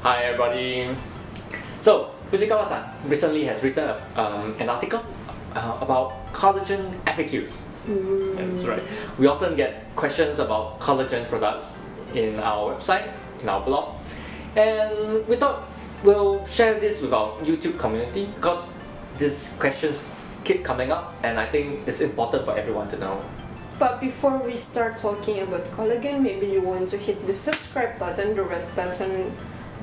Hi everybody. So Fujikawa-san recently has written an article about collagen FAQs. That's right. We often get questions about collagen products in our website, in our blog, and we thought we'll share this with our YouTube community because these questions keep coming up, and I think it's important for everyone to know. But before we start talking about collagen, maybe you want to hit the subscribe button, the red button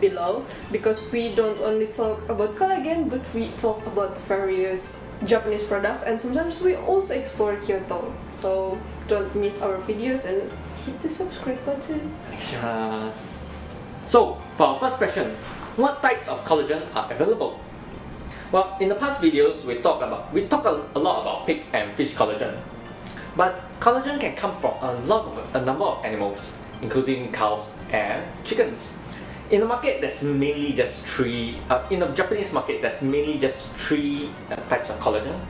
below, because we don't only talk about collagen, but we talk about various Japanese products, and sometimes we also explore Kyoto. So don't miss our videos and hit the subscribe button. Yes. So for our first question, what types of collagen are available? Well, in the past videos we talk a lot about pig and fish collagen. But collagen can come from a number of animals, including cows and chickens. In the market, there's mainly just in the Japanese market, there's mainly just three types of collagen.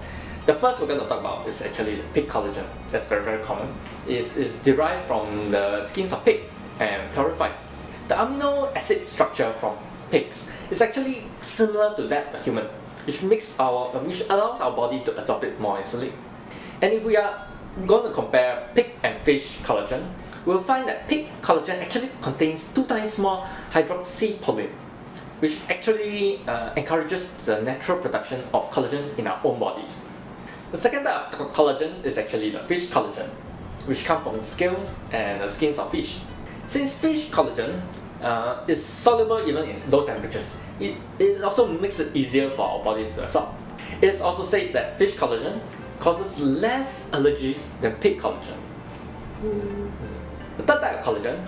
The first we're going to talk about is actually the pig collagen. That's very, very common. It's derived from the skins of pig and purified. The amino acid structure from pigs is actually similar to that of human, which allows our body to absorb it more easily. And if we are going to compare pig and fish collagen, we'll find that pig collagen actually contains 2 times more hydroxyproline, which actually encourages the natural production of collagen in our own bodies. The second type of collagen is actually the fish collagen, which comes from the scales and the skins of fish. Since fish collagen is soluble even in low temperatures, it also makes it easier for our bodies to absorb. It is also said that fish collagen causes less allergies than pig collagen. The third type of collagen,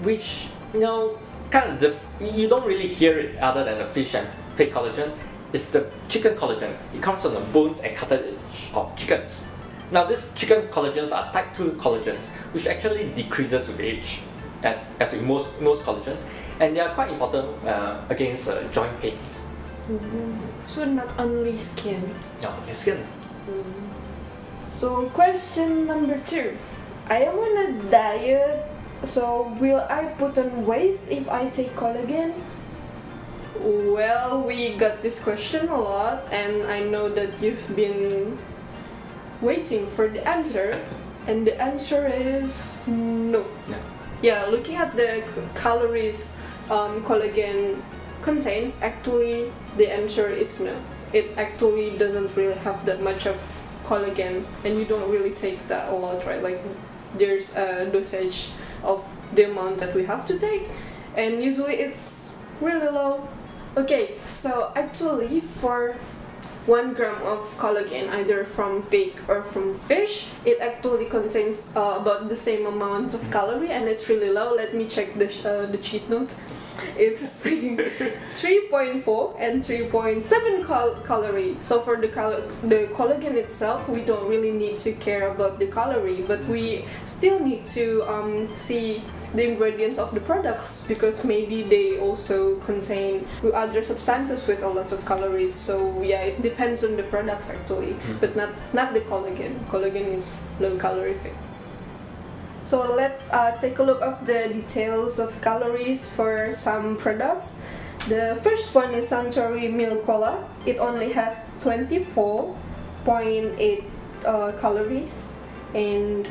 which you don't really hear it other than the fish and pig collagen, is the chicken collagen. It comes from the bones and cartilage of chickens. Now, these chicken collagens are type 2 collagens, which actually decreases with age, as with most collagen, and they are quite important against joint pains. So not only skin. No, only skin. So question number 2. I am on a diet, so will I put on weight if I take collagen? Well, we got this question a lot, and I know that you've been waiting for the answer, and the answer is no. Yeah, looking at the calories collagen contains, actually the answer is no. It actually doesn't really have that much of collagen, and you don't really take that a lot, right? Like there's a dosage of the amount that we have to take, and usually it's really low. Okay, so actually for 1 gram of collagen, either from pig or from fish, it actually contains about the same amount of calorie, and it's really low. Let me check the cheat note. It's 3.4 and 3.7 calorie. So for the collagen itself, we don't really need to care about the calorie, but we still need to see the ingredients of the products, because maybe they also contain other substances with a lot of calories. So yeah, it depends on the products actually, but not the collagen. Collagen is low calorie thing. So let's take a look at the details of calories for some products. The first one is Suntory Milk Cola. It only has 24.8 calories, and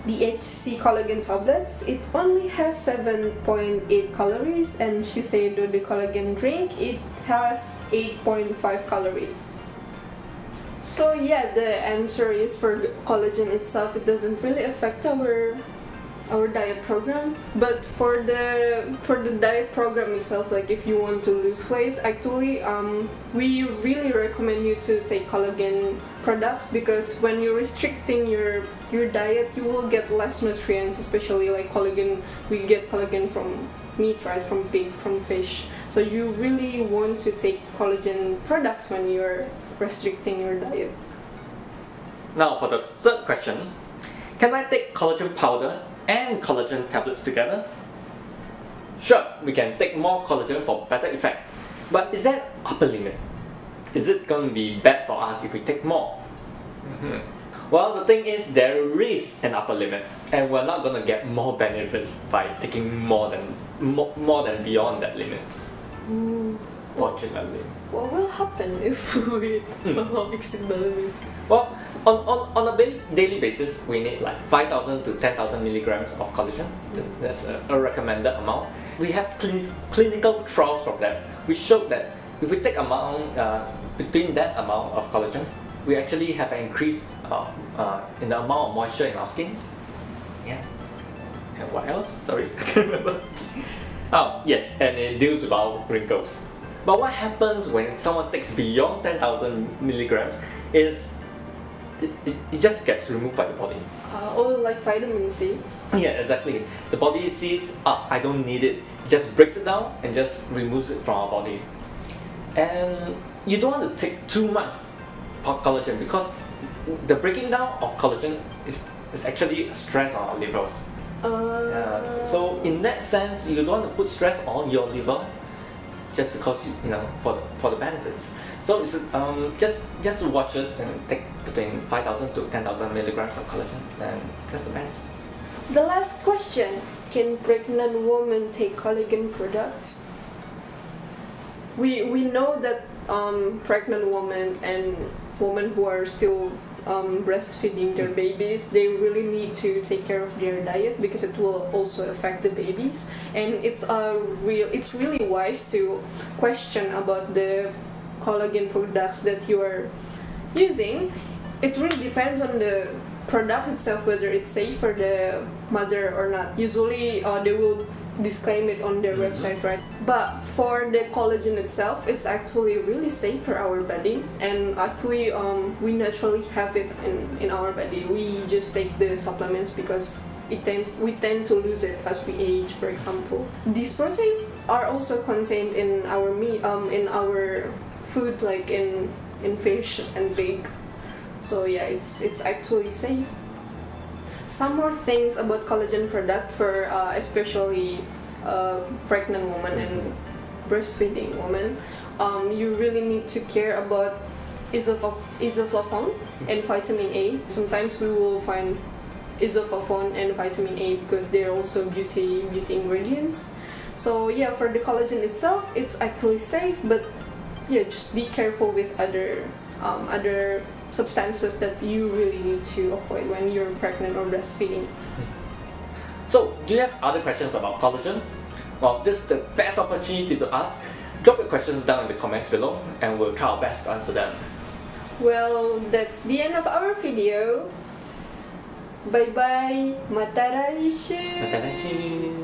the HC collagen tablets, it only has 7.8 calories, and Shiseido, the collagen drink, it has 8.5 calories. So yeah, the answer is for collagen itself, it doesn't really affect our diet program. But for the diet program itself, like if you want to lose weight, actually we really recommend you to take collagen products, because when you're restricting your diet, you will get less nutrients, especially like collagen. We get collagen from meat, right, from pig, from fish. So you really want to take collagen products when you're restricting your diet. Now for the third question, can I take collagen powder and collagen tablets together? Sure, we can take more collagen for better effect, but is that upper limit? Is it going to be bad for us if we take more? Well, the thing is there is an upper limit, and we're not gonna get more benefits by taking more than beyond that limit. Fortunately. What will happen if we somehow exceed the limit? Well, on a daily basis, we need like 5,000 to 10,000 milligrams of collagen. That's a recommended amount. We have clinical trials from that, which showed that if we take between that amount of collagen, we actually have an increase in the amount of moisture in our skins. Yeah. And what else? Sorry, I can't remember. Oh, yes, and it deals with our wrinkles. But what happens when someone takes beyond 10,000 milligrams is it just gets removed by the body. Or like vitamin C. Yeah, exactly. The body sees, I don't need it. It just breaks it down and just removes it from our body. And you don't want to take too much collagen because the breaking down of collagen is actually stress on our livers. So in that sense, you don't want to put stress on your liver just because for the benefits. So it's just watch it and take between 5,000 to 10,000 milligrams of collagen, and that's the best. The last question: can pregnant women take collagen products? We know that pregnant women and women who are still breastfeeding their babies, they really need to take care of their diet because it will also affect the babies, and it's really wise to question about the collagen products that you are using. It really depends on the product itself whether it's safe for the mother or not. Usually they will disclaim it on their website, right? But for the collagen itself, it's actually really safe for our body, and actually we naturally have it in our body. We just take the supplements because we tend to lose it as we age, for example. These proteins are also contained in our meat, in our food, like in fish and pig. So yeah, it's actually safe. Some more things about collagen product for especially pregnant women and breastfeeding women. You really need to care about isoflavone and vitamin A. Sometimes we will find isoflavone and vitamin A because they're also beauty ingredients. So yeah, for the collagen itself, it's actually safe, but yeah, just be careful with other substances that you really need to avoid when you're pregnant or breastfeeding. So, do you have other questions about collagen? Well, this is the best opportunity to ask. Drop your questions down in the comments below and we'll try our best to answer them. Well, that's the end of our video. Bye bye. Mata raishu. Mata raishu.